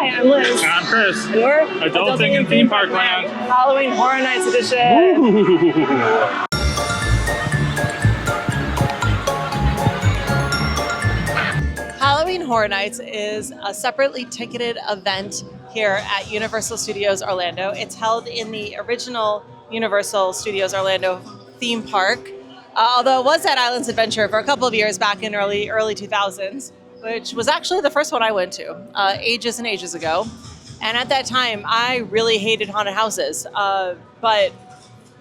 Hi, I'm Liz. I'm Chris. And we're Adulting in Theme Park Land. Halloween Horror Nights edition. Ooh. Halloween Horror Nights is a separately ticketed event here at Universal Studios Orlando. It's held in the original Universal Studios Orlando theme park, although it was at Islands Adventure for a couple of years back in early 2000s, which was actually the first one I went to ages and ages ago. And at that time, I really hated haunted houses, but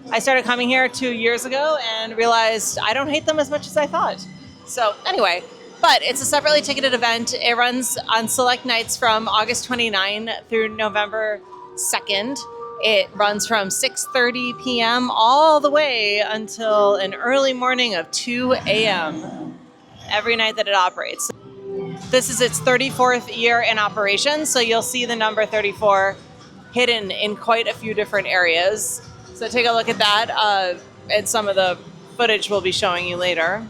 I started coming here 2 years ago and realized I don't hate them as much as I thought. So anyway, but it's a separately ticketed event. It runs on select nights from August 29 through November 2nd. It runs from 6:30 p.m. all the way until an early morning of 2 a.m. every night that it operates. This is its 34th year in operation, so you'll see the number 34 hidden in quite a few different areas. So take a look at that, and some of the footage we'll be showing you later.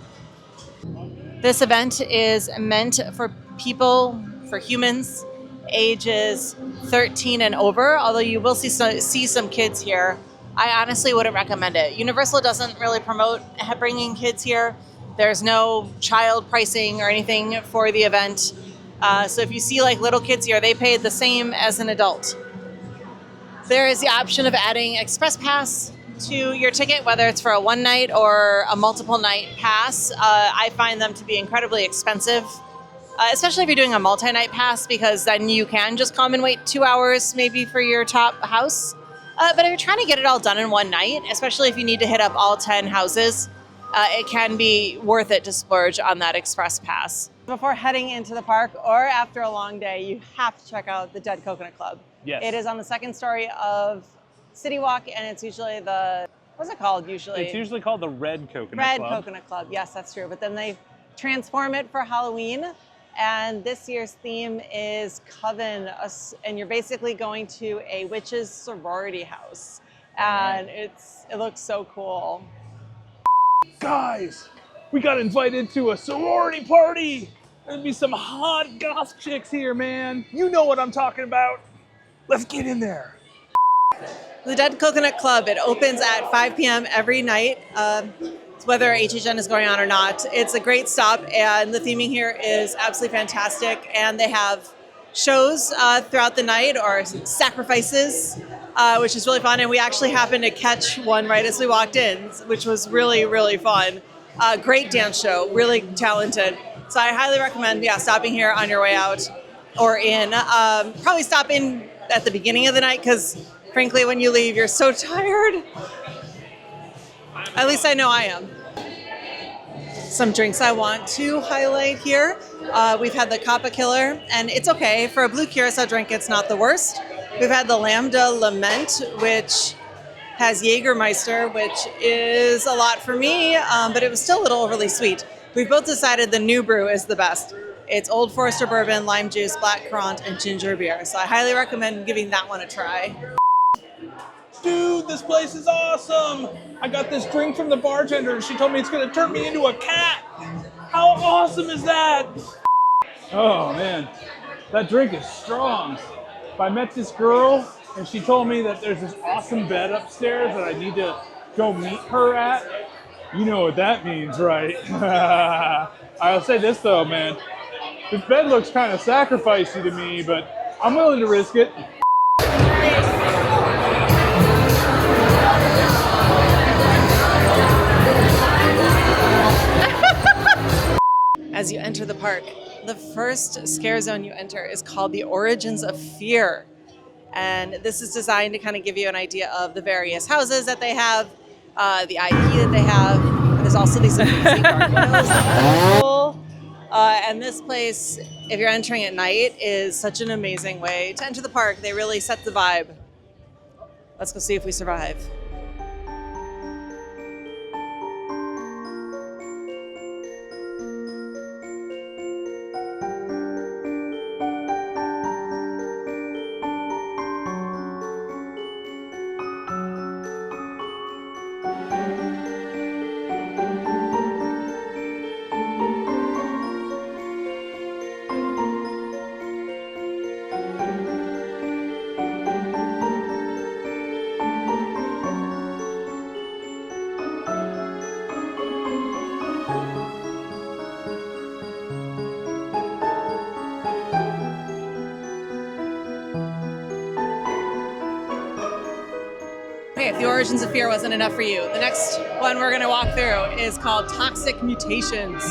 This event is meant for people, for humans, ages 13 and over, although you will see some kids here. I honestly wouldn't recommend it. Universal doesn't really promote bringing kids here. There's no child pricing or anything for the event. So if you see like little kids here, they pay the same as an adult. There is the option of adding Express Pass to your ticket, whether it's for a one night or a multiple night pass. I find them to be incredibly expensive, especially if you're doing a multi-night pass, because then you can just come and wait 2 hours maybe for your top house. But if you're trying to get it all done in one night, especially if you need to hit up all 10 houses, it can be worth it to splurge on that Express Pass. Before heading into the park or after a long day, you have to check out the Dead Coconut Club. Yes. It is on the second story of City Walk, and it's usually what's it called usually? It's usually called the Red Coconut Club. Red Coconut Club, yes, that's true. But then they transform it for Halloween, and this year's theme is Coven, and you're basically going to a witch's sorority house, and it looks so cool. Guys, we got invited to a sorority party. There'll be some hot goth chicks here, man. You know what I'm talking about. Let's get in there. The Dead Coconut Club, it opens at 5 p.m. every night, whether HHN is going on or not. It's a great stop, and the theming here is absolutely fantastic. And they have shows throughout the night, or sacrifices, which is really fun. And we actually happened to catch one right as we walked in, which was really, really fun. Great dance show, really talented. So I highly recommend, stopping here on your way out or in. Probably stop in at the beginning of the night, because frankly, when you leave, you're so tired. At least I know I am. Some drinks I want to highlight here. We've had the Kappa Killer, and it's okay. For a blue curacao drink, it's not the worst. We've had the Lambda Lament, which has Jägermeister, which is a lot for me, but it was still a little overly sweet. We've both decided the new brew is the best. It's Old Forester bourbon, lime juice, black currant, and ginger beer. So I highly recommend giving that one a try. Dude, this place is awesome. I got this drink from the bartender, and she told me it's gonna turn me into a cat. How awesome is that? Oh man, that drink is strong. I met this girl, and she told me that there's this awesome bed upstairs that I need to go meet her at. You know what that means, right? I'll say this though, man. This bed looks kind of sacrificey to me, but I'm willing to risk it. As you enter the park, the first scare zone you enter is called the Origins of Fear. And this is designed to kind of give you an idea of the various houses that they have, the IP that they have. And there's also these amazing gargoyles that are cool. And this place, if you're entering at night, is such an amazing way to enter the park. They really set the vibe. Let's go see if we survive. The Origins of Fear wasn't enough for you. The next one we're going to walk through is called Toxic Mutations.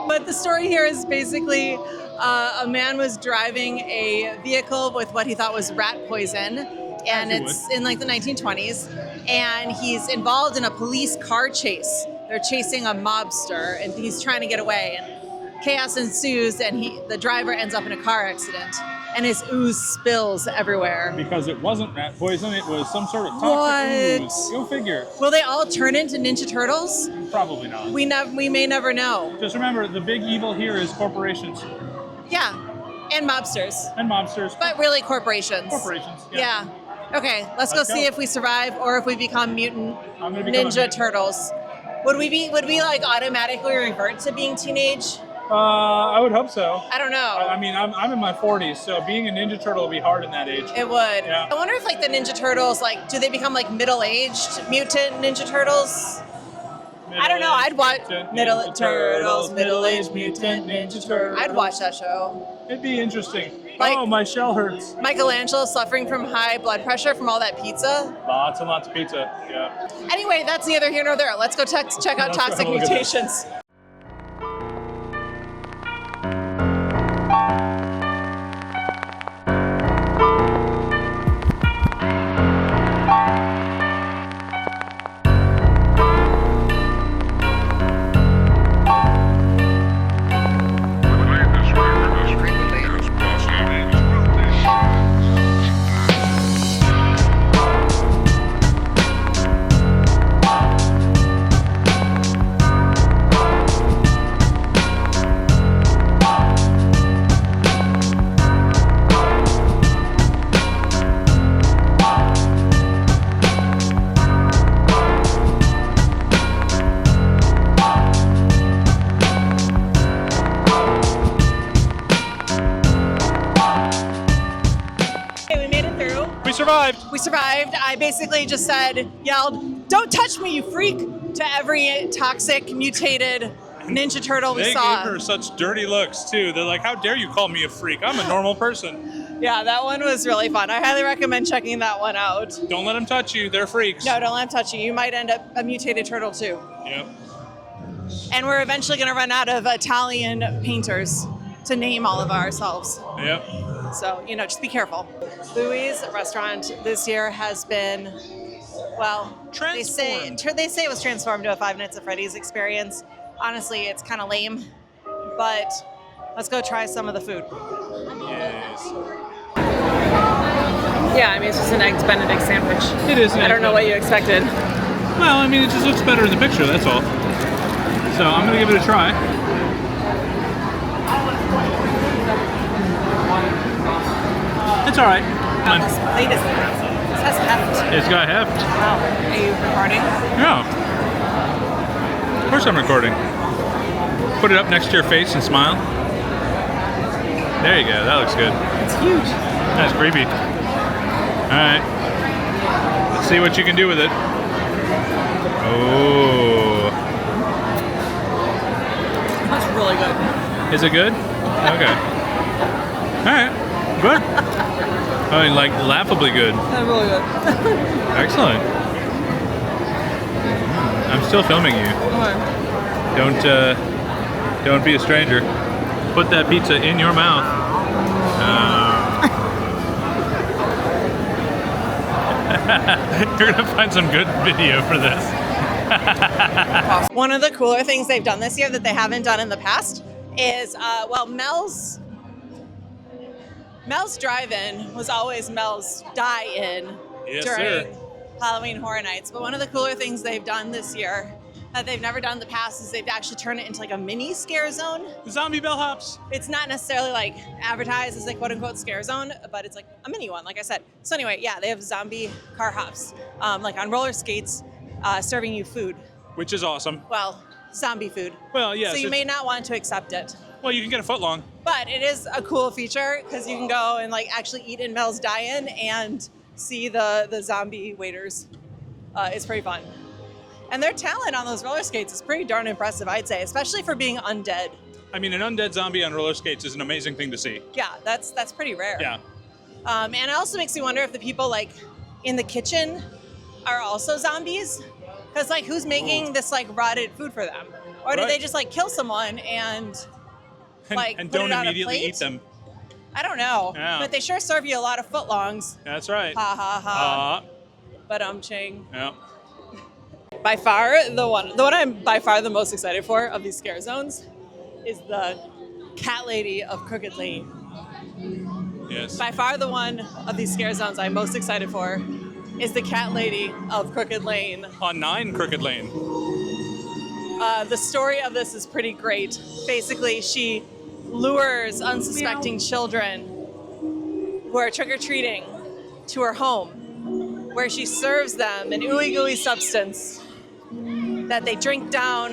But the story here is basically a man was driving a vehicle with what he thought was rat poison, and it's in like the 1920s, and he's involved in a police car chase. They're chasing a mobster, and he's trying to get away, and chaos ensues, and the driver ends up in a car accident, and his ooze spills everywhere. Because it wasn't rat poison, it was some sort of toxic ooze. Go figure. Will they all turn into Ninja Turtles? Probably not. We may never know. Just remember, the big evil here is corporations. Yeah, and mobsters. And mobsters. But really corporations. Corporations, yeah. Okay, let's go see if we survive or if we become mutant Ninja Turtles. Would we like automatically revert to being teenage? I would hope so. I don't know. I mean, I'm in my 40s, so being a Ninja Turtle would be hard in that age. It would. Yeah. I wonder if like the Ninja Turtles, like, do they become like middle-aged mutant Ninja Turtles? I don't know. I'd watch middle-aged mutant Ninja Turtles. I'd watch that show. It'd be interesting. Like, oh, my shell hurts. Michelangelo suffering from high blood pressure from all that pizza. Lots and lots of pizza. Yeah. Anyway, that's neither here nor there. Let's go check out Toxic Mutations. We survived. I basically just yelled, "Don't touch me, you freak," to every toxic, mutated Ninja Turtle we saw. They gave her such dirty looks, too. They're like, how dare you call me a freak? I'm a normal person. Yeah, that one was really fun. I highly recommend checking that one out. Don't let them touch you. They're freaks. No, don't let them touch you. You might end up a mutated turtle, too. Yep. And we're eventually going to run out of Italian painters to name all of ourselves. Yep. So, just be careful. Louis' restaurant this year has been, well, they say it was transformed to a Five Nights at Freddy's experience. Honestly, it's kind of lame, but let's go try some of the food. Yes. Yeah, I mean, it's just an Eggs Benedict sandwich. It is. I don't know what you expected. Well, I mean, it just looks better in the picture, that's all. So I'm going to give it a try. It's all right. This plate is massive. This has heft. It's got heft. Wow. Are you recording? Yeah. Of course I'm recording. Put it up next to your face and smile. There you go. That looks good. It's huge. That's creepy. All right. Let's see what you can do with it. Oh. That's really good. Is it good? Okay. All right. Good. I mean, like, laughably good. That's really good. Excellent. I'm still filming you. Okay. Don't be a stranger. Put that pizza in your mouth. You're gonna find some good video for this. One of the cooler things they've done this year that they haven't done in the past is, Mel's Drive-In was always Mel's Die-In during Halloween Horror Nights. But one of the cooler things they've done this year that they've never done in the past is they've actually turned it into like a mini scare zone. Zombie bellhops. It's not necessarily like advertised as a quote unquote scare zone, but it's like a mini one, like I said. So anyway, yeah, they have zombie car hops, like on roller skates, serving you food. Which is awesome. Well, zombie food. Well, yes. So you may not want to accept it. Well, you can get a foot long. But it is a cool feature because you can go and like actually eat in Mel's Die-In and see the zombie waiters. It's pretty fun. And their talent on those roller skates is pretty darn impressive, I'd say, especially for being undead. I mean, an undead zombie on roller skates is an amazing thing to see. Yeah, that's pretty rare. Yeah. And it also makes me wonder if the people like in the kitchen are also zombies? Because like, who's making this like rotted food for them? Or do they just like kill someone and like and put don't it on a immediately plate? eat them? I don't know, Yeah. but they sure serve you a lot of footlongs. That's right. Ha ha ha. But ching. Yeah. By far, the one I'm by far the most excited for of these scare zones is the Cat Lady of Crooked Lane. Yes. By far, the one of these scare zones I'm most excited for is the Cat Lady of Crooked Lane. On 9 Crooked Lane. The story of this is pretty great. Basically, she lures unsuspecting children who are trick-or-treating to her home, where she serves them an ooey-gooey substance that they drink down,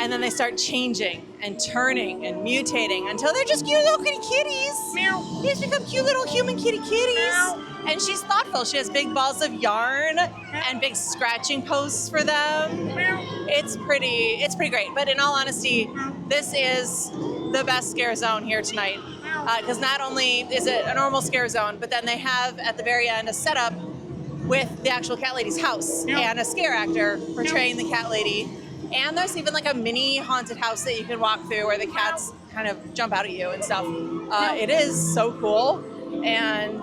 and then they start changing and turning and mutating until they're just cute little kitty kitties. Meow. They just become cute little human kitty kitties. Meow. And she's thoughtful. She has big balls of yarn and big scratching posts for them. Meow. It's pretty great. But in all honesty, this is the best scare zone here tonight. Because not only is it a normal scare zone, but then they have at the very end a setup with the actual Cat Lady's house and a scare actor portraying the Cat Lady. And there's even like a mini haunted house that you can walk through where the cats kind of jump out at you and stuff. It is so cool, and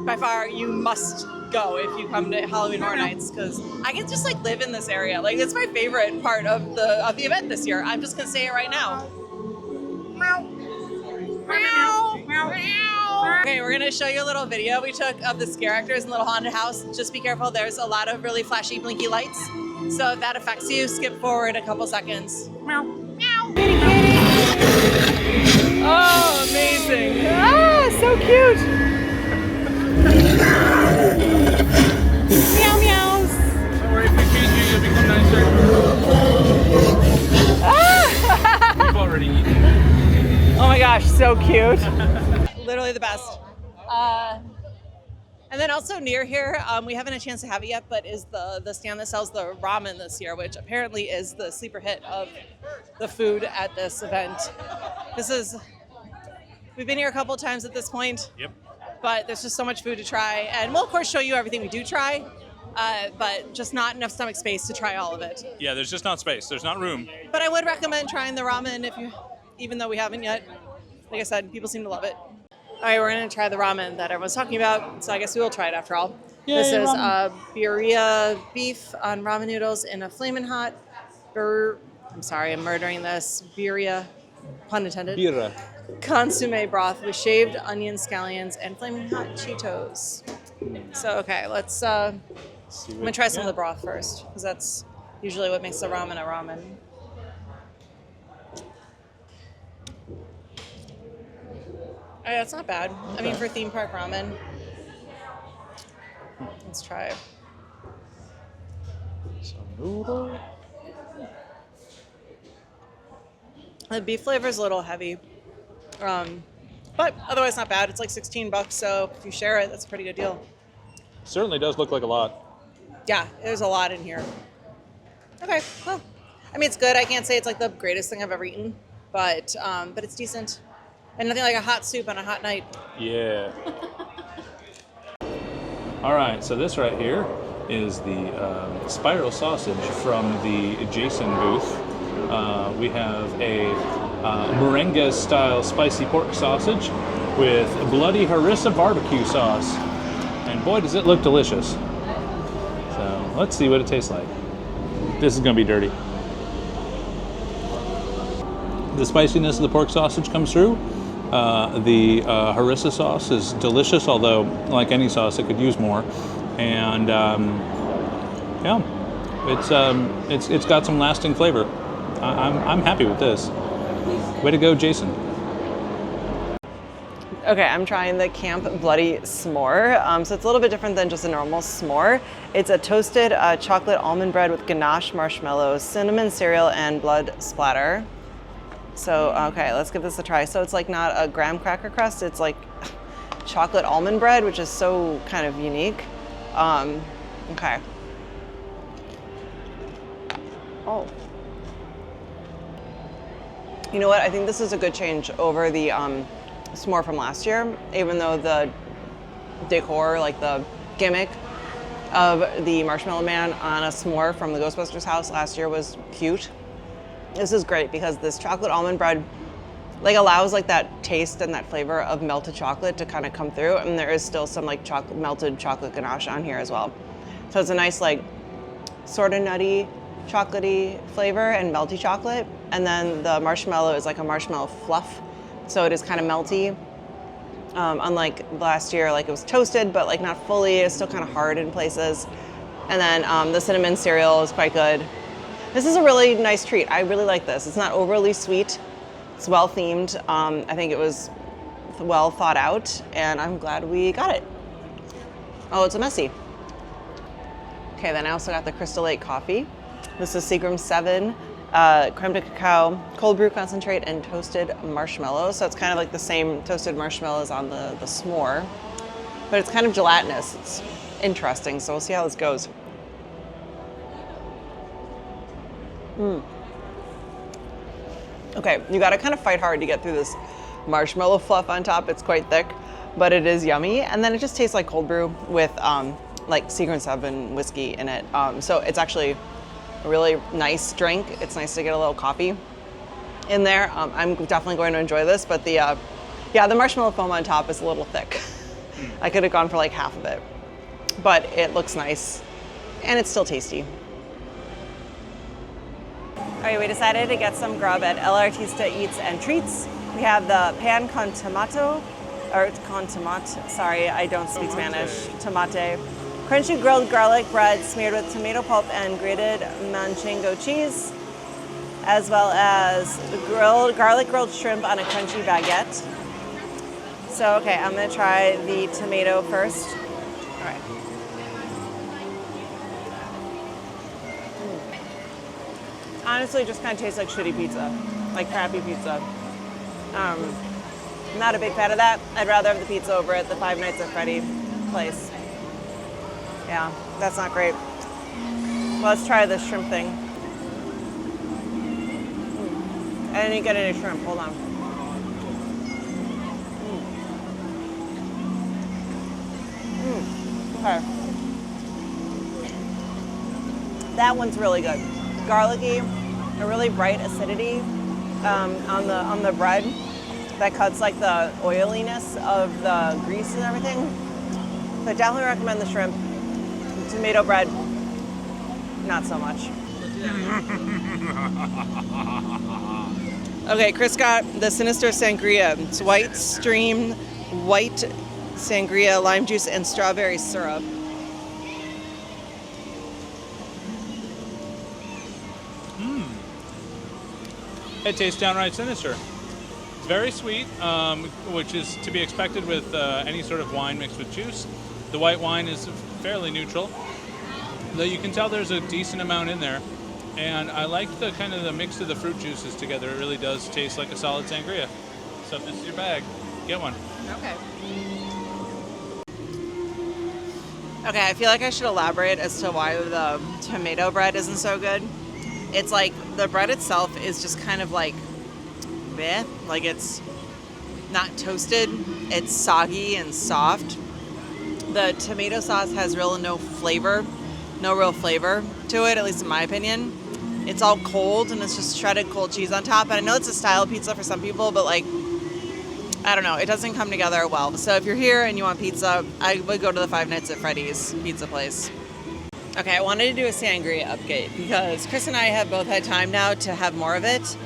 by far you must go if you come to Halloween Horror Nights, because I can just like live in this area. Like, it's my favorite part of the event this year. I'm just gonna say it right now. Okay, we're gonna show you a little video we took of the scare actors in the little haunted house. Just be careful, there's a lot of really flashy blinky lights. So if that affects you, skip forward a couple seconds. Meow. Meow. Kitty, kitty. Oh, amazing. Ah, so cute. Meow, meows. Don't worry, if we feed you, you'll become nicer. Ah. We've already eaten. Oh my gosh, so cute. Literally the best. And then also near here, we haven't had a chance to have it yet, but is the stand that sells the ramen this year, which apparently is the sleeper hit of the food at this event. We've been here a couple times at this point. Yep. But there's just so much food to try. And we'll of course show you everything we do try, but just not enough stomach space to try all of it. Yeah, there's just not space. There's not room. But I would recommend trying the ramen even though we haven't yet. Like I said, people seem to love it. All right, we're gonna try the ramen that everyone's talking about, so I guess we will try it after all. Yay, this is ramen. birria beef on ramen noodles in a flamin' hot I'm sorry, I'm murdering this. Birria, pun intended. Birra. Consomme broth with shaved onion, scallions, and flaming hot Cheetos. So, okay, let's, I'm gonna try some of the broth first, because that's usually what makes the ramen a ramen. Oh, yeah, it's not bad. Okay. I mean, for theme park ramen. Let's try it. Some noodle. The beef flavor is a little heavy. But otherwise not bad. It's like $16, so if you share it, that's a pretty good deal. Certainly does look like a lot. Yeah, there's a lot in here. Okay, well, I mean, it's good. I can't say it's like the greatest thing I've ever eaten, but it's decent. And nothing like a hot soup on a hot night. Yeah. All right, so this right here is the spiral sausage from the Jason booth. We have a merengue-style spicy pork sausage with bloody harissa barbecue sauce. And boy, does it look delicious. So let's see what it tastes like. This is gonna be dirty. The spiciness of the pork sausage comes through. The harissa sauce is delicious, although like any sauce, it could use more. And yeah, it's got some lasting flavor. I'm happy with this. Way to go, Jason. Okay, I'm trying the Camp Bloody S'more. So it's a little bit different than just a normal s'more. It's a toasted chocolate almond bread with ganache marshmallows, cinnamon cereal, and blood splatter. So, okay, let's give this a try. So it's like not a graham cracker crust, it's like chocolate almond bread, which is so kind of unique. Okay. Oh. You know what? I think this is a good change over the s'more from last year, even though the decor, like the gimmick, of the Marshmallow Man on a s'more from the Ghostbusters house last year was cute. This is great because this chocolate almond bread like allows like that taste and that flavor of melted chocolate to kind of come through, and there is still some like melted chocolate ganache on here as well. So it's a nice like sort of nutty, chocolatey flavor and melty chocolate, and then the marshmallow is like a marshmallow fluff, so it is kind of melty. Unlike last year, like it was toasted, but like not fully. It's still kind of hard in places. And then the cinnamon cereal is quite good. This is a really nice treat. I really like this. It's not overly sweet. It's well themed. I think it was well thought out, and I'm glad we got it. Oh, it's a messy. Okay, then I also got the Crystal Lake coffee. This is Seagram's 7. Creme de cacao, cold brew concentrate, and toasted marshmallows. So it's kind of like the same toasted marshmallows on the s'more, but it's kind of gelatinous. It's interesting, so we'll see how this goes. Okay, you gotta kind of fight hard to get through this marshmallow fluff on top. It's quite thick, but it is yummy. And then it just tastes like cold brew with like Seagram's 7 whiskey in it. So it's actually a really nice drink. It's nice to get a little coffee in there. I'm definitely going to enjoy this, but the marshmallow foam on top is a little thick. I could have gone for like half of it, but it looks nice and it's still tasty. All right, we decided to get some grub at El Artista Eats and Treats. We have the pan con tomato, or con tomate, sorry, I don't speak Spanish, tomate. Crunchy grilled garlic bread smeared with tomato pulp and grated manchego cheese, as well as garlic grilled shrimp on a crunchy baguette. So, okay, I'm gonna try the tomato first. All right. Honestly, it just kind of tastes like shitty pizza, like crappy pizza. I'm not a big fan of that. I'd rather have the pizza over at the Five Nights at Freddy place. Yeah, that's not great. Let's try this shrimp thing. I didn't get any shrimp, hold on. Okay. That one's really good. Garlicky, a really bright acidity on the bread that cuts like the oiliness of the grease and everything. So I definitely recommend the shrimp. Tomato bread, not so much. Okay, Chris got the Sinister Sangria. It's white stream, white sangria, lime juice, and strawberry syrup. It tastes downright sinister. It's very sweet, which is to be expected with any sort of wine mixed with juice. The white wine is fairly neutral, though you can tell there's a decent amount in there. And I like the kind of the mix of the fruit juices together. It really does taste like a solid sangria. So if this is your bag, get one. Okay. Okay, I feel like I should elaborate as to why the tomato bread isn't so good. It's like the bread itself is just kind of like bleh, like it's not toasted. It's soggy and soft. The tomato sauce has no real flavor to it, at least in my opinion. It's all cold and it's just shredded cold cheese on top. And I know it's a style pizza for some people, but like, I don't know, it doesn't come together well. So if you're here and you want pizza, I would go to the Five Nights at Freddy's pizza place. Okay, I wanted to do a sangria update because Chris and I have both had time now to have more of it.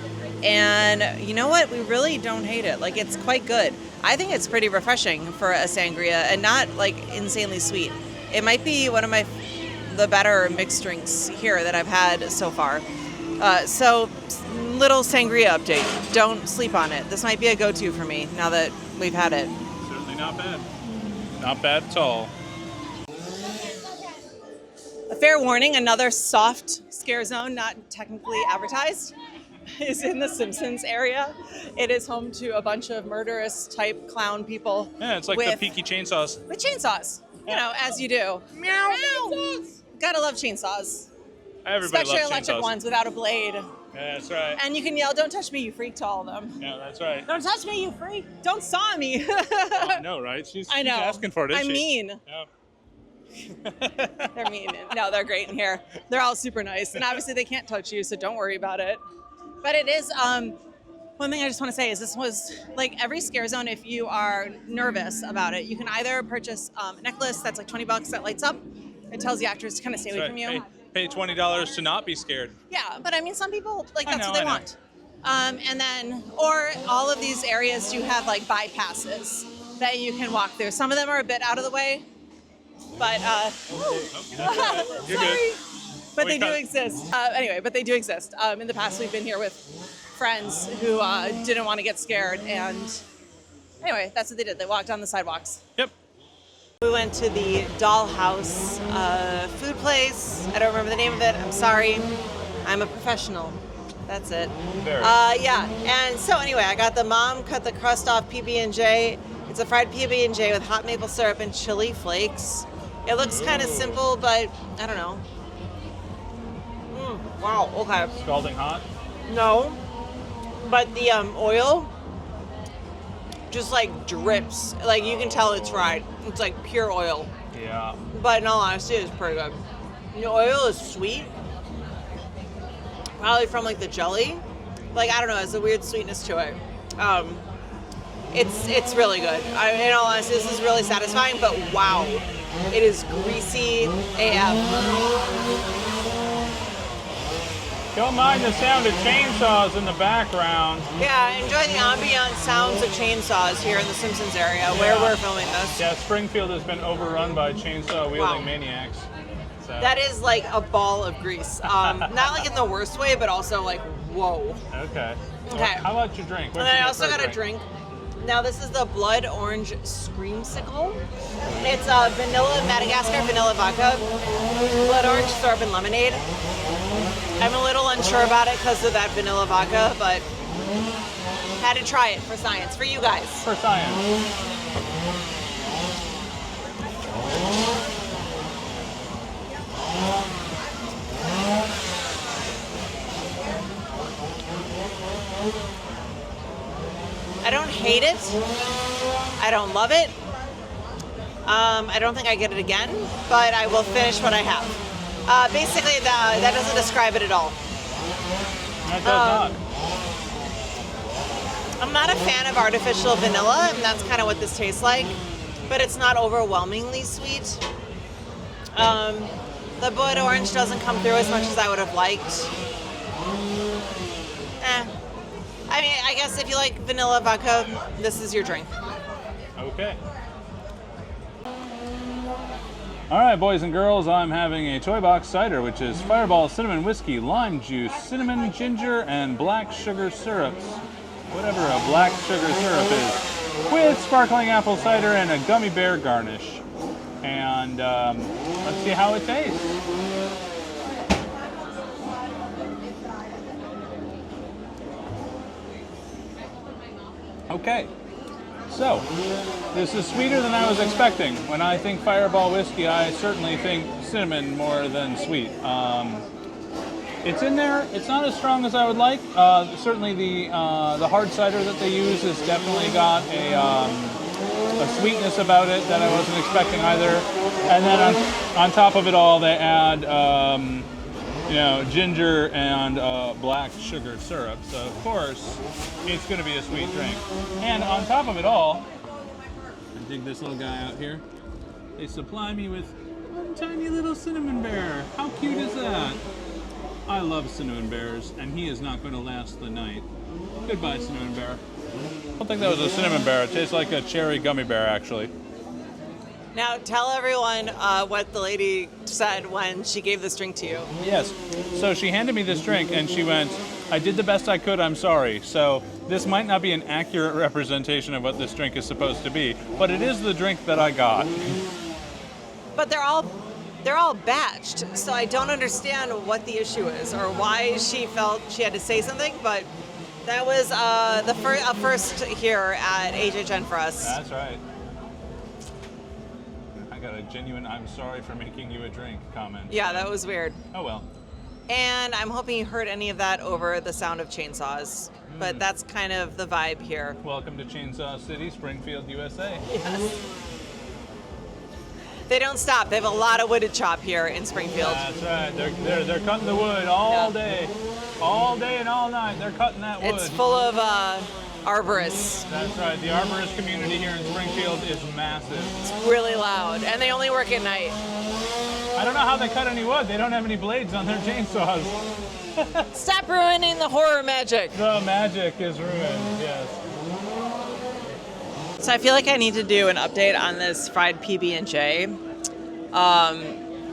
And you know what? We really don't hate it. Like, it's quite good. I think it's pretty refreshing for a sangria and not like insanely sweet. It might be one of the better mixed drinks here that I've had so far. So little sangria update. Don't sleep on it. This might be a go-to for me now that we've had it. Certainly not bad. Not bad at all. A fair warning, another soft scare zone, not technically advertised, is in the Simpsons area. It is home to a bunch of murderous type clown people. Yeah, it's like the Peaky Chainsaws. With chainsaws, you know, as you do. Meow. Gotta love chainsaws. Everybody especially loves electric chainsaws. ones without a blade. Yeah, that's right. And you can yell, "Don't touch me, you freak," to all of them. Yeah, that's right. Don't touch me, you freak. Don't saw me. I know, right? She's I know. asking for it, isn't I'm she? mean. Yeah. They're mean. No, they're great in here. They're all super nice. And obviously they can't touch you, so don't worry about it. But it is, one thing I just want to say is this was like every scare zone, if you are nervous about it, you can either purchase a necklace that's like $20 that lights up. It tells the actors to kind of stay away from you. Pay $20 to not be scared. Yeah, but I mean, some people, like, that's what they want. And then, or all of these areas do have like bypasses that you can walk through. Some of them are a bit out of the way, but, You're sorry. good. But they do exist. Anyway, but they do exist. In the past, we've been here with friends who didn't want to get scared. And anyway, that's what they did. They walked on the sidewalks. Yep. We went to the Dollhouse food place. I don't remember the name of it. I'm sorry. I'm a professional. That's it. Yeah. And so anyway, I got the mom cut the crust off PB&J. It's a fried PB&J with hot maple syrup and chili flakes. It looks kind of simple, but I don't know. Wow. Okay. Scalding hot? No. But the oil just like drips. Like you can tell it's fried. It's like pure oil. Yeah. But in all honesty, it's pretty good. The oil is sweet. Probably from like the jelly. Like I don't know, it's a weird sweetness to it. It's really good. In all honesty, this is really satisfying. But wow, it is greasy AF. Don't mind the sound of chainsaws in the background. Yeah, enjoy the ambient sounds of chainsaws here in the Simpsons area where we're filming this. Yeah, Springfield has been overrun by chainsaw-wielding maniacs. So. That is like a ball of grease. Not like in the worst way, but also like, whoa. Okay. Okay. Well, how about your drink? And then I also got a drink. Now this is the Blood Orange Screamsicle. It's vanilla Madagascar vanilla vodka, blood orange syrup and lemonade. I'm a little unsure about it because of that vanilla vodka, but had to try it for science, for you guys. For science. I don't hate it. I don't love it. I don't think I get it again, but I will finish what I have. Basically, that doesn't describe it at all. That does not. I'm not a fan of artificial vanilla, and that's kind of what this tastes like, but it's not overwhelmingly sweet. The blood orange doesn't come through as much as I would have liked. I mean, I guess if you like vanilla vodka, this is your drink. Okay. All right, boys and girls, I'm having a Toy Box cider, which is Fireball, cinnamon whiskey, lime juice, cinnamon, ginger, and black sugar syrups. Whatever a black sugar syrup is. With sparkling apple cider and a gummy bear garnish. And let's see how it tastes. Okay. So, this is sweeter than I was expecting. When I think Fireball whiskey, I certainly think cinnamon more than sweet. It's in there. It's not as strong as I would like. Certainly the hard cider that they use has definitely got a sweetness about it that I wasn't expecting either. And then on top of it all, they add ginger and black sugar syrup. So of course, it's going to be a sweet drink. And on top of it all, I dig this little guy out here. They supply me with one tiny little cinnamon bear. How cute is that? I love cinnamon bears, and he is not going to last the night. Goodbye, cinnamon bear. I don't think that was a cinnamon bear. It tastes like a cherry gummy bear, actually. Now, tell everyone what the lady said when she gave this drink to you. Yes. So she handed me this drink, and she went, I did the best I could, I'm sorry. So this might not be an accurate representation of what this drink is supposed to be, but it is the drink that I got. But they're all batched, so I don't understand what the issue is or why she felt she had to say something, but that was the first here at HHN for us. That's right. I got a genuine I'm sorry for making you a drink comment. Yeah, that was weird. Oh well. And I'm hoping you heard any of that over the sound of chainsaws, but that's kind of the vibe here. Welcome to Chainsaw City, Springfield, USA. Yes. They don't stop. They have a lot of wood to chop here in Springfield. That's right. They're cutting the wood all day and all night. They're cutting that wood. It's full of arborists. That's right. The arborist community here in Springfield is massive. It's really loud, and they only work at night. I don't know how they cut any wood. They don't have any blades on their chainsaws. Stop ruining the horror magic. The magic is ruined. Yes. So I feel like I need to do an update on this fried PB&J.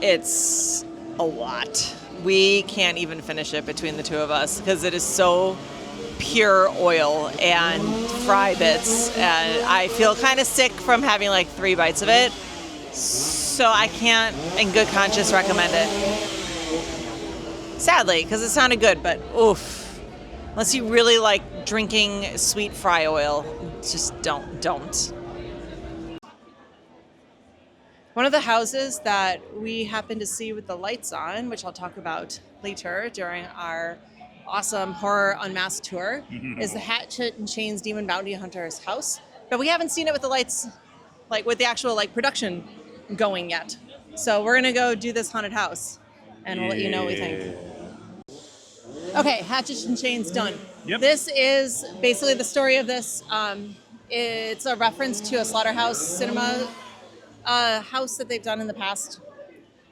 It's a lot. We can't even finish it between the two of us because it is so pure oil and fry bits, and I feel kind of sick from having like 3 bites of it. So I can't, in good conscience, recommend it. Sadly, because it sounded good, but oof. Unless you really like drinking sweet fry oil, just don't. One of the houses that we happened to see with the lights on, which I'll talk about later during our awesome horror unmasked tour, is the Hatchet and Chains Demon Bounty Hunter's house. But we haven't seen it with the lights, like with the actual like production going yet. So we're gonna go do this haunted house, and we'll let you know what we think. Okay, Hatchet and Chains done. Yep. This is basically the story of this. It's a reference to a Slaughterhouse Cinema house that they've done in the past,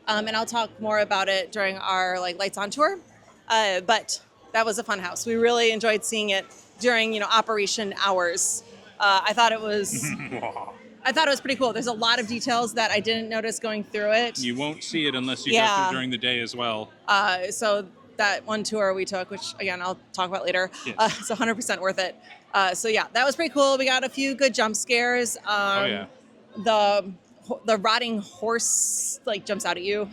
and I'll talk more about it during our like lights on tour. But that was a fun house. We really enjoyed seeing it during operation hours. I thought it was pretty cool. There's a lot of details that I didn't notice going through it. You won't see it unless you go through during the day as well. So that one tour we took, which again I'll talk about later, Yes. it's 100% worth it. So yeah, that was pretty cool. We got a few good jump scares. The rotting horse like jumps out at you,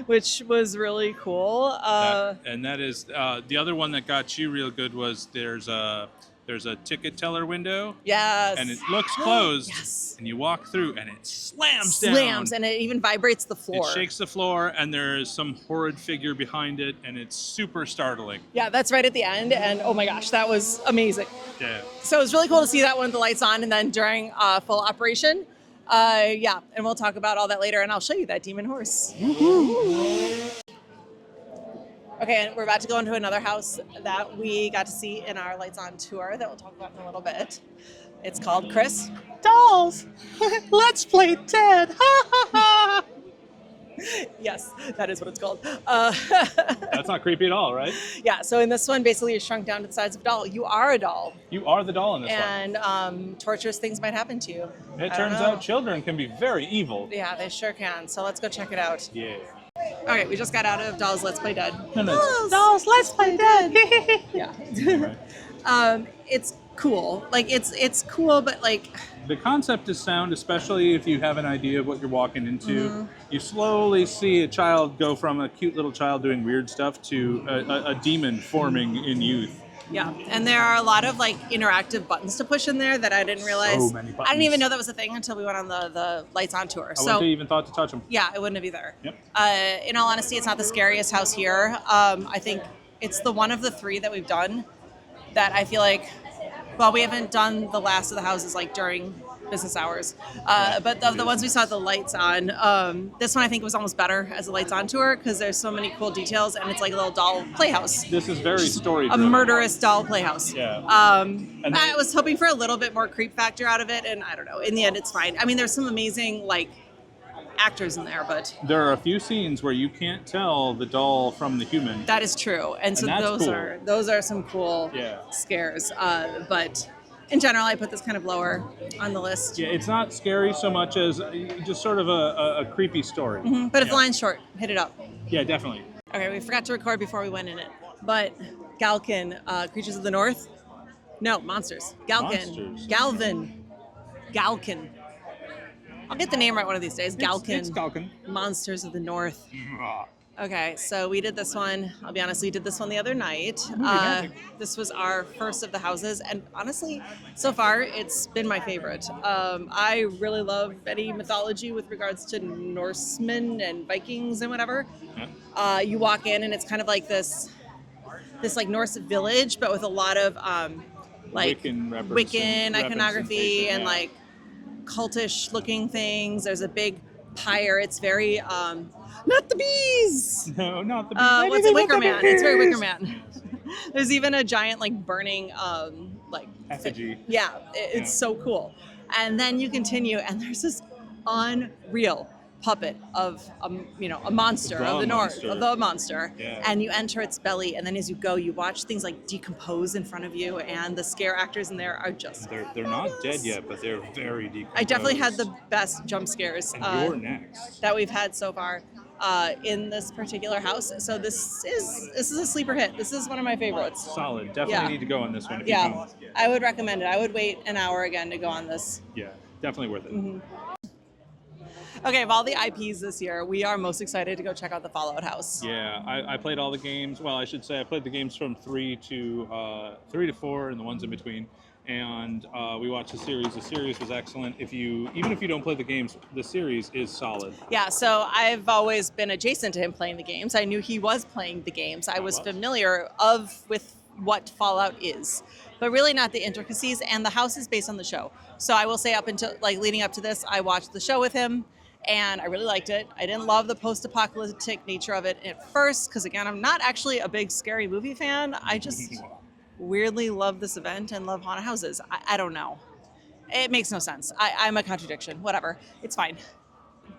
which was really cool. And that is the other one that got you real good was there's a ticket teller window. Yes. And it looks closed. Yes. And you walk through and it slams down. And it even vibrates the floor. It shakes the floor and there's some horrid figure behind it and it's super startling. Yeah, that's right at the end, and oh my gosh, that was amazing. Yeah. So it was really cool to see that one with the lights on, and then during full operation. And we'll talk about all that later, and I'll show you that demon horse. Okay, and we're about to go into another house that we got to see in our Lights On tour that we'll talk about in a little bit. It's called Chris. Dolls! Let's play dead! Yes, that is what it's called. That's not creepy at all, right? Yeah, so in this one, basically you're shrunk down to the size of a doll. You are a doll. You are the doll in this one. And torturous things might happen to you. It turns out children can be very evil. Yeah, they sure can. So let's go check it out. Yeah. Okay, we just got out of Dolls Let's Play Dead. No, Dolls Let's Play Dead. Yeah. Right. It's cool. Like it's cool, but like The concept is sound, especially if you have an idea of what you're walking into. Mm-hmm. You slowly see a child go from a cute little child doing weird stuff to a demon forming in youth. yeah, and there are a lot of like interactive buttons to push in there that I didn't realize. So many buttons. I didn't even know that was a thing until we went on the Lights On tour. I So wouldn't have even thought to touch them. yeah, it wouldn't have either. Yep. In all honesty, it's not the scariest house here. I think it's the one of the 3 that we've done that I feel like, well, we haven't done the last of the houses like during business hours. But of the ones we saw the Lights On, this one I think was almost better as a Lights On tour because there's so many cool details and it's like a little doll playhouse. This is very story A driven. murderous doll playhouse. Yeah. And I was hoping for a little bit more creep factor out of it, and I don't know. In the end, it's fine. I mean, there's some amazing like actors in there, but There are a few scenes where you can't tell the doll from the human. that is true. And so that's those cool. those are some cool Yeah. scares. But in general, I put this kind of lower on the list. Yeah, it's not scary so much as just sort of a creepy story. But if the line's short, hit it up. Yeah, definitely. Okay, we forgot to record before we went in it. But Galkin, Creatures of the North? No, Monsters. Galkin. Monsters. Galkin. I'll get the name right one of these days. Galkin. It's Galkin. Monsters of the North. Okay, so we did this one. I'll be honest, we did this one the other night. magic. This was our first of the houses, and honestly, so far it's been my favorite. I really love any mythology with regards to Norsemen and Vikings and whatever. You walk in, and it's kind of like this like Norse village, but with a lot of like Wiccan iconography representation, and yeah. like cultish looking things. There's a big pyre. It's very not the bees. No, not the What's it? Wicker Man. It's very Wicker Man. There's even a giant like burning like effigy. Yeah, it's so cool. And then you continue, and there's this unreal puppet of a monster of the north, of the monster, Yeah. and you enter its belly, and then as you go, you watch things like decompose in front of you, and the scare actors in there are just They're not dead yet, but they're very decomposed. I definitely had the best jump scares And you're next. that we've had so far in this particular house. So this is a sleeper hit. This is one of my favorites. Solid. Definitely Yeah. need to go on this one if you Yeah, don't. I would recommend it. I would wait an hour again to go on this. Yeah, definitely worth it. Mm-hmm. Okay, of all the IPs this year, we are most excited to go check out the Fallout house. Yeah, I played all the games. Well, I should say I played the games from 3 to 4 and the ones in between. And we watched the series. The series was excellent. Even if you don't play the games, the series is solid. Yeah, so I've always been adjacent to him playing the games. I knew he was playing the games. I was familiar with what Fallout is, but really not the intricacies. And the house is based on the show. So I will say up until leading up to this, I watched the show with him. And I really liked it. I didn't love the post-apocalyptic nature of it at first, because again, I'm not actually a big scary movie fan. I just weirdly love this event and love haunted houses. I don't know. It makes no sense. I'm a contradiction. Whatever. It's fine.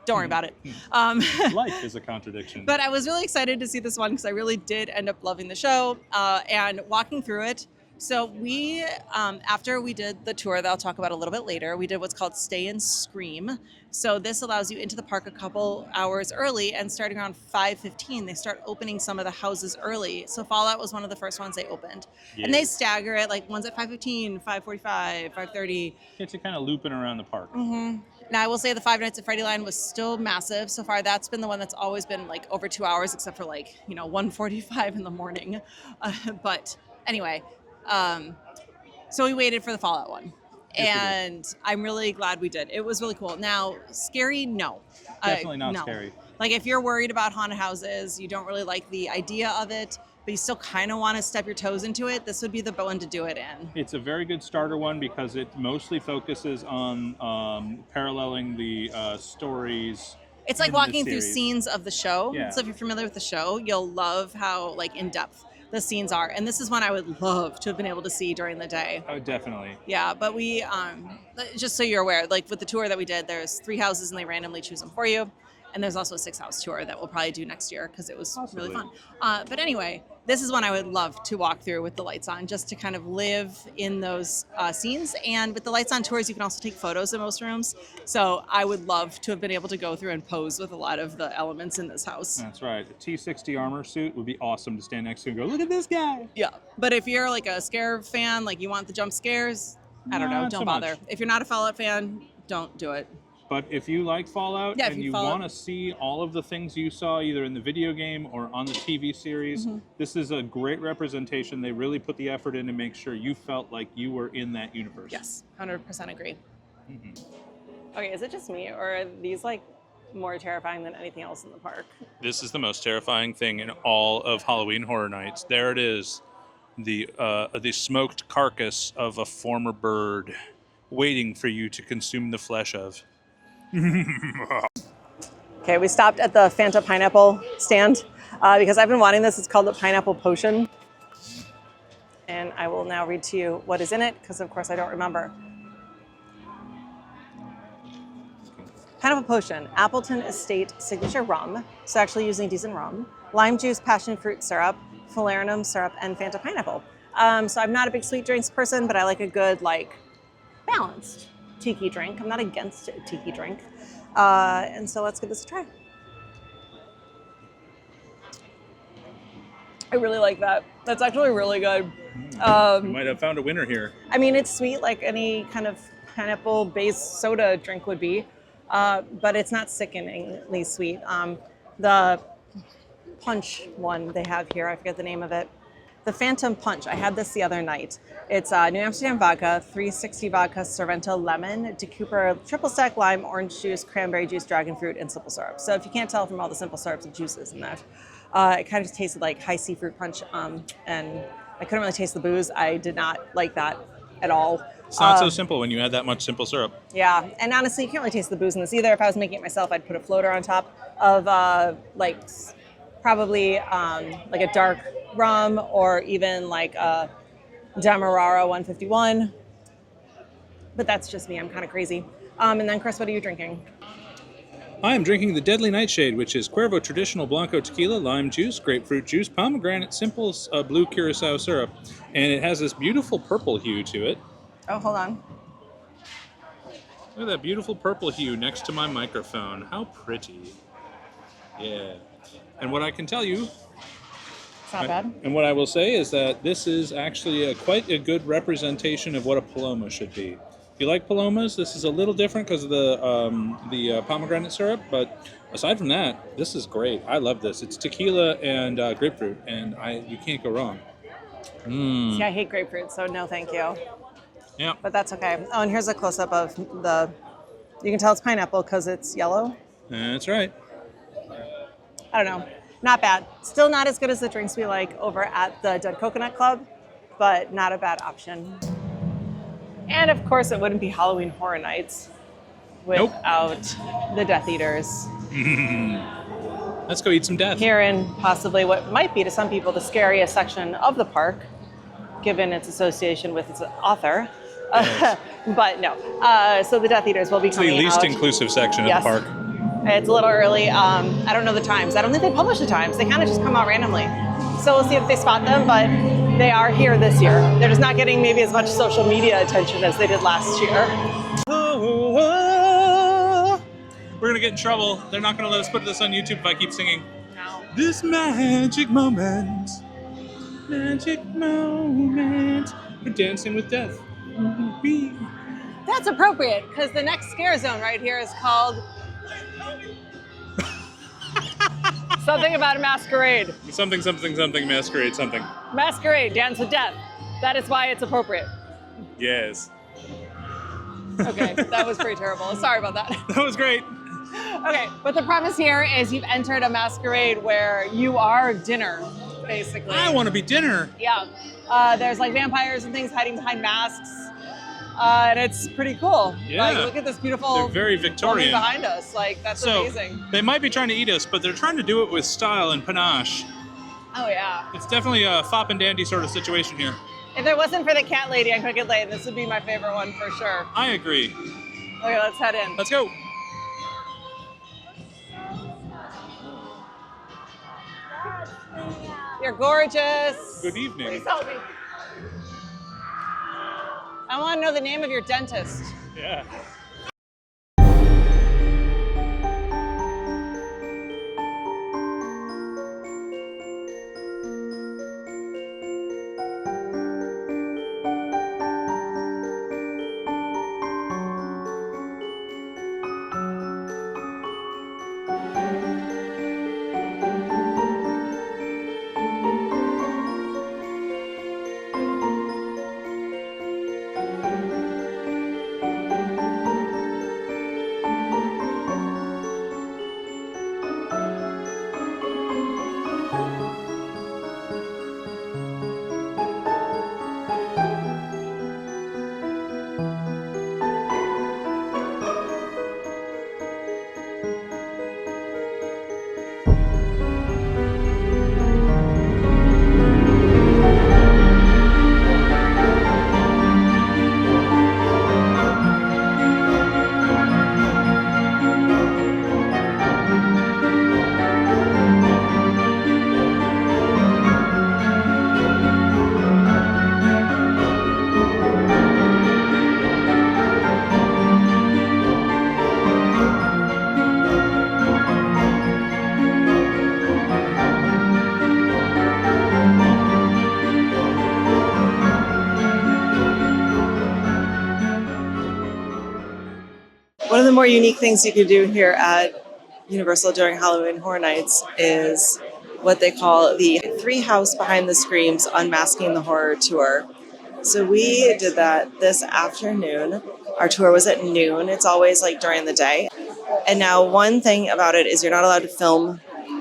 Don't worry about it. Life is a contradiction. But I was really excited to see this one because I really did end up loving the show and walking through it. So we, after we did the tour that I'll talk about a little bit later, we did what's called Stay and Scream. So this allows you into the park a couple hours early, and starting around 5:15, they start opening some of the houses early. So Fallout was one of the first ones they opened. Yeah. And they stagger it, like one's at 5:15, 5:45, 5:30. Gets you kind of looping around the park. Mm-hmm. Now I will say the Five Nights at Freddy line was still massive. So far that's been the one that's always been like over 2 hours, except for 1:45 in the morning. But anyway, so we waited for the Fallout one. And I'm really glad we did. It was really cool. Now, scary, no. Definitely not no. scary. Like if you're worried about haunted houses, you don't really like the idea of it, but you still kind of want to step your toes into it, this would be the one to do it in. It's a very good starter one because it mostly focuses on paralleling the stories. It's like in the walking through series. scenes of the show. Yeah. So if you're familiar with the show, you'll love how in depth the scenes are. And this is one I would love to have been able to see during the day. Oh, definitely. Yeah, but we, just so you're aware, with the tour that we did, there's 3 houses and they randomly choose them for you. And there's also a 6-house tour that we'll probably do next year because it was Possibly. really fun. But anyway, this is one I would love to walk through with the lights on, just to kind of live in those scenes. And with the lights on tours, you can also take photos in most rooms. So I would love to have been able to go through and pose with a lot of the elements in this house. That's right. A T-60 armor suit would be awesome to stand next to and go, look at this guy. Yeah, but if you're a scare fan, you want the jump scares, I don't know, Not don't so bother. much. If you're not a Fallout fan, don't do it. But if you like Fallout Yeah, if and you you follow- want to see all of the things you saw either in the video game or on the TV series, this is a great representation. They really put the effort in to make sure you felt like you were in that universe. Yes, 100% agree. Okay, is it just me, or are these more terrifying than anything else in the park? This is the most terrifying thing in all of Halloween Horror Nights. There it is, the smoked carcass of a former bird waiting for you to consume the flesh of. Okay, we stopped at the Fanta pineapple stand because I've been wanting this. It's called the Pineapple Potion. And I will now read to you what is in it, because of course I don't remember. Pineapple Potion, Appleton Estate Signature Rum, so actually using decent rum, lime juice, passion fruit syrup, falernum syrup, and Fanta pineapple. So I'm not a big sweet drinks person, but I like a good, balanced tiki drink. I'm not against a tiki drink. And so let's give this a try. I really like that. That's actually really good. We might have found a winner here. I mean, it's sweet like any kind of pineapple-based soda drink would be, but it's not sickeningly sweet. The punch one they have here, I forget the name of it. The Phantom Punch, I had this the other night. It's New Amsterdam vodka, 360 vodka, Sorrento lemon, De Cooper triple stack lime, orange juice, cranberry juice, dragon fruit, and simple syrup. So if you can't tell from all the simple syrups and juices in that, it kind of tasted like high seafood punch, and I couldn't really taste the booze. I did not like that at all. It's not so simple when you add that much simple syrup. Yeah, and honestly, you can't really taste the booze in this either. If I was making it myself, I'd put a floater on top of probably like a dark rum or even like a Demerara 151. But that's just me. I'm kind of crazy. And then, Chris, what are you drinking? I am drinking the Deadly Nightshade, which is Cuervo Traditional Blanco Tequila, lime juice, grapefruit juice, pomegranate, simple blue curacao syrup. And it has this beautiful purple hue to it. Oh, hold on. Look at that beautiful purple hue next to my microphone. How pretty. Yeah. And what I can tell you... It's not bad. And what I will say is that this is actually quite a good representation of what a Paloma should be. If you like Palomas, this is a little different because of the pomegranate syrup, but aside from that, this is great. I love this. It's tequila and grapefruit, and you can't go wrong. Mm. See, I hate grapefruit, so no thank you. Yeah. But that's okay. Oh, and here's a close-up of you can tell it's pineapple because it's yellow. That's right. I don't know. Not bad. Still not as good as the drinks we like over at the Dead Coconut Club, but not a bad option. And of course, it wouldn't be Halloween Horror Nights without the Death Eaters. Let's go eat some death. Here in possibly what might be to some people the scariest section of the park, given its association with its author. Yes. But no. So the Death Eaters will be coming out. It's the least inclusive section of the park. It's a little early. I don't know the times. I don't think they publish the times. They kind of just come out randomly. So we'll see if they spot them, but they are here this year. They're just not getting maybe as much social media attention as they did last year. We're going to get in trouble. They're not going to let us put this on YouTube if I keep singing. No. This magic moment. Magic moment. We're dancing with death. That's appropriate, because the next scare zone right here is called something about a masquerade. Something, masquerade, something. Masquerade, dance with death. That is why it's appropriate. Yes. Okay, that was pretty terrible. Sorry about that. That was great. Okay, but the premise here is you've entered a masquerade where you are dinner, basically. I want to be dinner. Yeah. There's like vampires and things hiding behind masks. And it's pretty cool. Yeah. Like, look at this beautiful They're very Victorian woman behind us. Like, that's amazing. They might be trying to eat us, but they're trying to do it with style and panache. Oh, yeah. It's definitely a fop and dandy sort of situation here. If it wasn't for the cat lady on Crooked Lane, this would be my favorite one for sure. I agree. Okay, let's head in. Let's go. You're gorgeous. Good evening. Please help me. I want to know the name of your dentist. Yeah. One of the more unique things you can do here at Universal during Halloween Horror Nights is what they call the Three House Behind the Screams Unmasking the Horror Tour. So we did that this afternoon. Our tour was at noon. It's always like during the day. And now one thing about it is you're not allowed to film,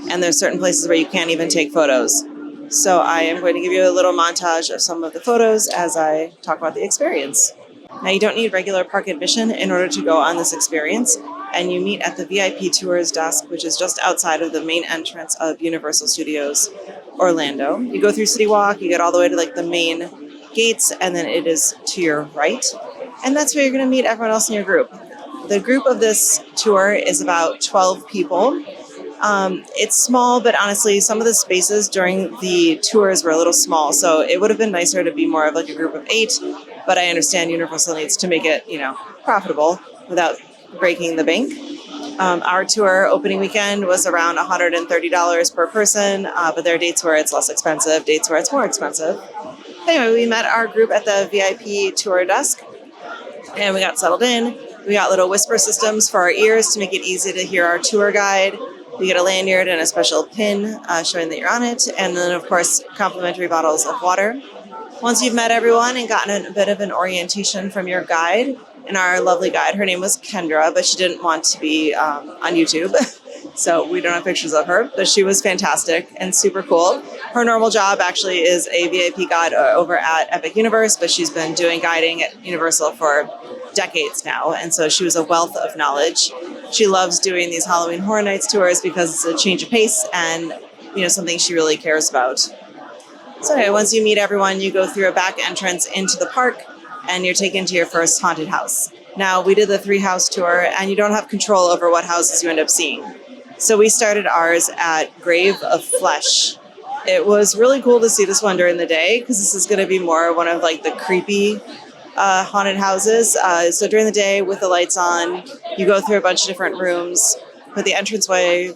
and there's certain places where you can't even take photos. So I am going to give you a little montage of some of the photos as I talk about the experience. Now, you don't need regular park admission in order to go on this experience, and you meet at the VIP Tours desk, which is just outside of the main entrance of Universal Studios Orlando. You go through City Walk, you get all the way to like the main gates, and then it is to your right, and that's where you're going to meet everyone else in your group. The group of this tour is about 12 people. It's small, but honestly, some of the spaces during the tours were a little small, so it would have been nicer to be more of like a group of 8, but I understand Universal needs to make it, profitable without breaking the bank. Our tour opening weekend was around $130 per person, but there are dates where it's less expensive, dates where it's more expensive. Anyway, we met our group at the VIP tour desk, and we got settled in. We got little whisper systems for our ears to make it easy to hear our tour guide. We get a lanyard and a special pin showing that you're on it, and then, of course, complimentary bottles of water. Once you've met everyone and gotten a bit of an orientation from your guide, and our lovely guide, her name was Kendra, but she didn't want to be on YouTube, so we don't have pictures of her, but she was fantastic and super cool. Her normal job actually is a VIP guide over at Epic Universe, but she's been doing guiding at Universal for decades now, and so she was a wealth of knowledge. She loves doing these Halloween Horror Nights tours because it's a change of pace and something she really cares about. So anyway, once you meet everyone, you go through a back entrance into the park and you're taken to your first haunted house. Now, we did the 3-house tour and you don't have control over what houses you end up seeing. So we started ours at Grave of Flesh. It was really cool to see this one during the day because this is going to be more one of like the creepy haunted houses. So during the day with the lights on, you go through a bunch of different rooms, but the entranceway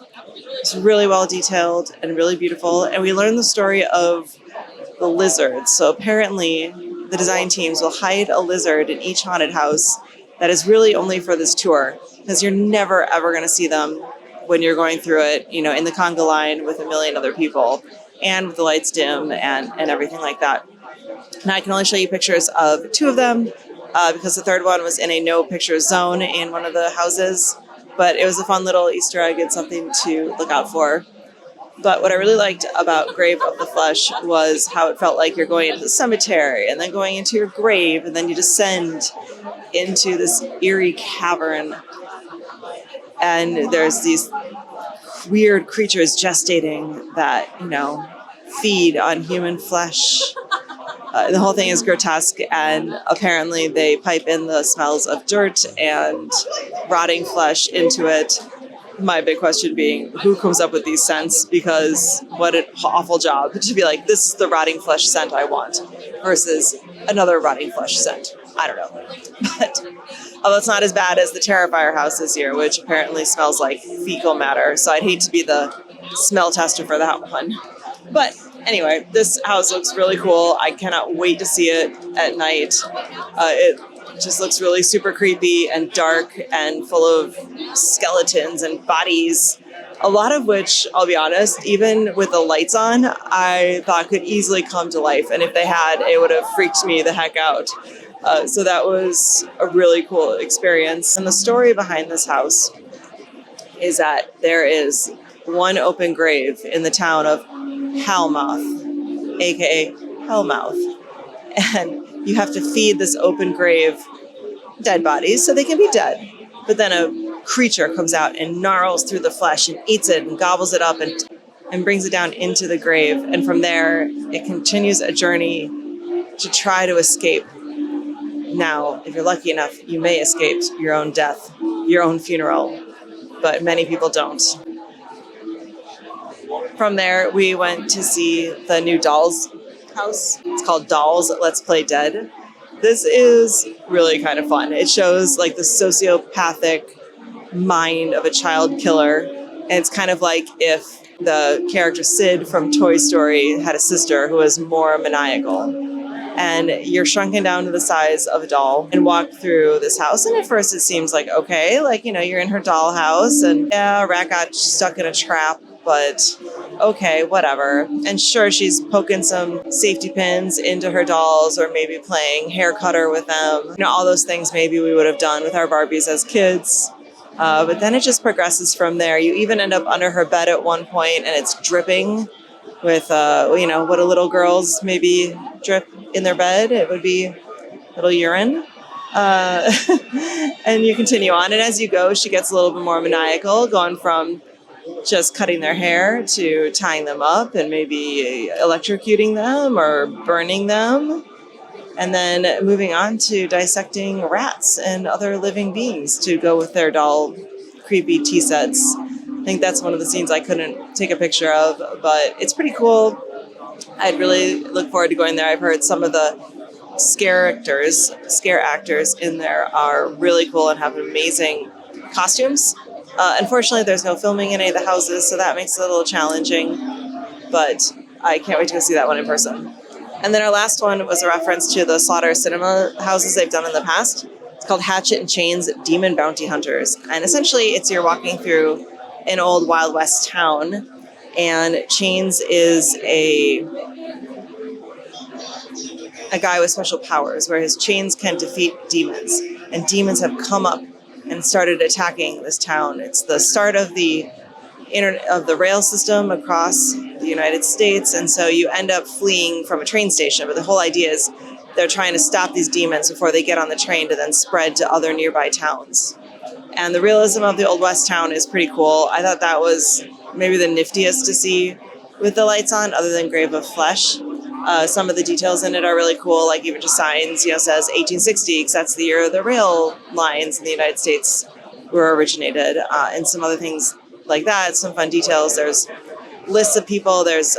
is really well detailed and really beautiful. And we learned the story of the lizards. So apparently the design teams will hide a lizard in each haunted house that is really only for this tour because you're never ever going to see them when you're going through it, in the conga line with a million other people and with the lights dim and everything like that. Now I can only show you pictures of 2 of them because the third one was in a no picture zone in one of the houses, but it was a fun little Easter egg and something to look out for. But what I really liked about Grave of the Flesh was how it felt like you're going into the cemetery and then going into your grave and then you descend into this eerie cavern and there's these weird creatures gestating that, feed on human flesh. The whole thing is grotesque, and apparently they pipe in the smells of dirt and rotting flesh into it. My big question being, who comes up with these scents? Because what an awful job to be like, this is the rotting flesh scent I want, versus another rotting flesh scent. I don't know. But although it's not as bad as the Terrifier house this year, which apparently smells like fecal matter, so I'd hate to be the smell tester for that one. But anyway, this house looks really cool. I cannot wait to see it at night. It just looks really super creepy and dark and full of skeletons and bodies, a lot of which, I'll be honest, even with the lights on, I thought could easily come to life. And if they had, it would have freaked me the heck out. So that was a really cool experience. And the story behind this house is that there is one open grave in the town of Hellmouth, aka Hellmouth. And you have to feed this open grave dead bodies so they can be dead. But then a creature comes out and gnarls through the flesh and eats it and gobbles it up and brings it down into the grave. And from there, it continues a journey to try to escape. Now, if you're lucky enough, you may escape your own death, your own funeral, but many people don't. From there, we went to see the new Dolls house. It's called Dolls Let's Play Dead. This is really kind of fun. It shows like the sociopathic mind of a child killer. And it's kind of like if the character Sid from Toy Story had a sister who was more maniacal. And you're shrunken down to the size of a doll and walk through this house. And at first it seems like, okay, like, you're in her doll house and yeah, a rat got stuck in a trap, but okay, whatever. And sure, she's poking some safety pins into her dolls or maybe playing hair cutter with them. All those things maybe we would have done with our Barbies as kids. But then it just progresses from there. You even end up under her bed at one point and it's dripping with what a little girl's maybe drip in their bed. It would be little urine. Uh, and you continue on, and as you go, she gets a little bit more maniacal, going from just cutting their hair to tying them up and maybe electrocuting them or burning them, and then moving on to dissecting rats and other living beings to go with their doll, creepy tea sets. I think that's one of the scenes I couldn't take a picture of, but it's pretty cool. I'd really look forward to going there. I've heard some of the scare actors in there are really cool and have amazing costumes. Unfortunately, there's no filming in any of the houses, so that makes it a little challenging, but I can't wait to go see that one in person. And then our last one was a reference to the Slaughter cinema houses they've done in the past. It's called Hatchet and Chains Demon Bounty Hunters. And essentially, it's you're walking through an old Wild West town, and Chains is a guy with special powers where his chains can defeat demons. And demons have come up and started attacking this town. It's the start of the rail system across the United States, and so you end up fleeing from a train station. But the whole idea is they're trying to stop these demons before they get on the train to then spread to other nearby towns. And the realism of the Old West town is pretty cool. I thought that was maybe the niftiest to see with the lights on, other than Grave of Flesh. Some of the details in it are really cool, like even just signs, says 1860, because that's the year the rail lines in the United States were originated, and some other things like that, some fun details. There's lists of people, there's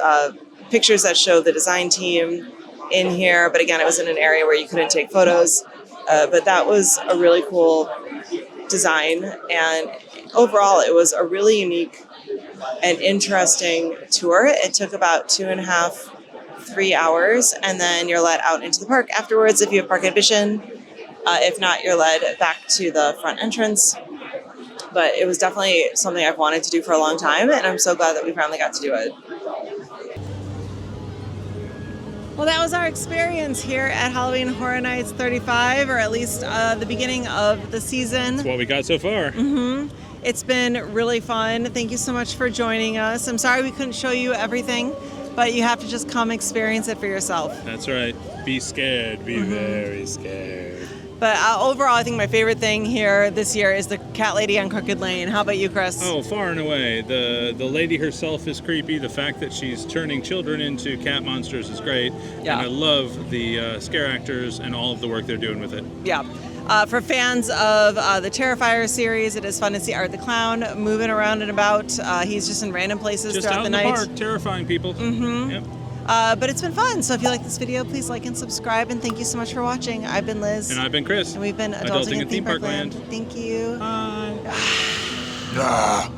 pictures that show the design team in here, but again, it was in an area where you couldn't take photos, but that was a really cool design, and overall, it was a really unique and interesting tour. It took about 2.5-3 hours, and then you're let out into the park afterwards if you have park admission. If not, you're led back to the front entrance. But it was definitely something I've wanted to do for a long time, and I'm so glad that we finally got to do it. Well, that was our experience here at Halloween Horror Nights 35, or at least the beginning of the season. That's what we got so far. Mm-hmm. It's been really fun. Thank you so much for joining us. I'm sorry we couldn't show you everything, but you have to just come experience it for yourself. That's right. Be scared. Be very scared. But overall, I think my favorite thing here this year is the cat lady on Crooked Lane. How about you, Chris? Oh, far and away. The lady herself is creepy. The fact that she's turning children into cat monsters is great. Yeah. And I love the scare actors and all of the work they're doing with it. Yeah. For fans of the Terrifier series, it is fun to see Art the Clown moving around and about. He's just in random places Just throughout out the in night. the park, terrifying people. Mm-hmm. Yep. But it's been fun. So if you like this video, please like and subscribe. And thank you so much for watching. I've been Liz. And I've been Chris. And we've been Adulting in Theme Park Land. Thank you. Bye. Ah.